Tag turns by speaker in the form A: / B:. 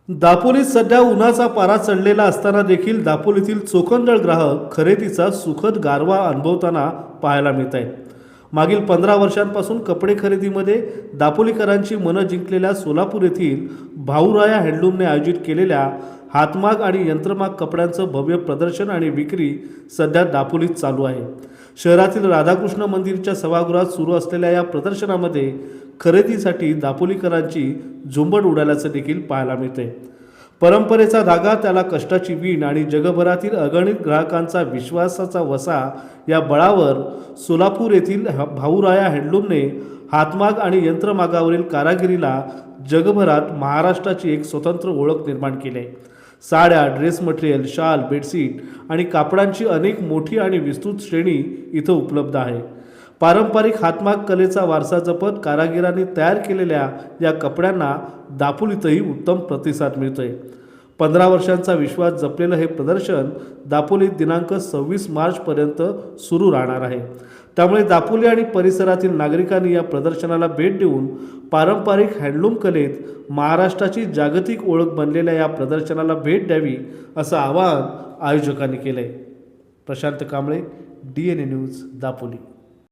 A: दापोलीत सध्या उन्हाचा पारा चढलेला असताना देखील दापोलीतील चोखंदळ ग्राहक खरेदीचा सुखद गारवा अनुभवताना पाहायला मिळत आहेत। मागील 15 वर्षांपासून कपडे खरेदीमध्ये दापोलीकरांची मनं जिंकलेल्या सोलापूर येथील भाऊराया हँडलूमने आयोजित केलेल्या हातमाग आणि यंत्रमाग कपड्यांचं भव्य प्रदर्शन आणि विक्री सध्या दापोलीत चालू आहे। शहरातील राधाकृष्ण मंदिरच्या सभागृहात सुरू असलेल्या या प्रदर्शनामध्ये खरेदीसाठी दापोलीकरांची झुंबड उडाल्याचं देखील पाहायला मिळते। परंपरेचा धागा, त्याला कष्टाची वीण आणि जगभरातील अगणित ग्राहकांचा विश्वासाचा वसा या बळावर सोलापूर येथील भाऊराया हँडलूमने हातमाग आणि यंत्रमागावरील कारागिरीला जगभरात महाराष्ट्राची एक स्वतंत्र ओळख निर्माण केली आहे। साड्या, ड्रेस मटेरियल, शाल, बेडशीट आणि कापडांची अनेक मोठी आणि विस्तृत श्रेणी इथं उपलब्ध आहे। पारंपरिक हातमाग कलेचा वारसा जपत कारागिरांनी तयार केलेल्या या कपड्यांना दापोलीतही उत्तम प्रतिसाद मिळतोय। 15 वर्षांचा विश्वास जपलेलं हे प्रदर्शन दापोलीत दिनांक 26 मार्चपर्यंत सुरू राहणार आहे। त्यामुळे दापोली आणि परिसरातील नागरिकांनी या प्रदर्शनाला भेट देऊन पारंपरिक हँडलूम कलेत महाराष्ट्राची जागतिक ओळख बनलेल्या या प्रदर्शनाला भेट द्यावी असं आवाहन आयोजकांनी केलं आहे। Prashant Kamble, DNA news, Dapoli.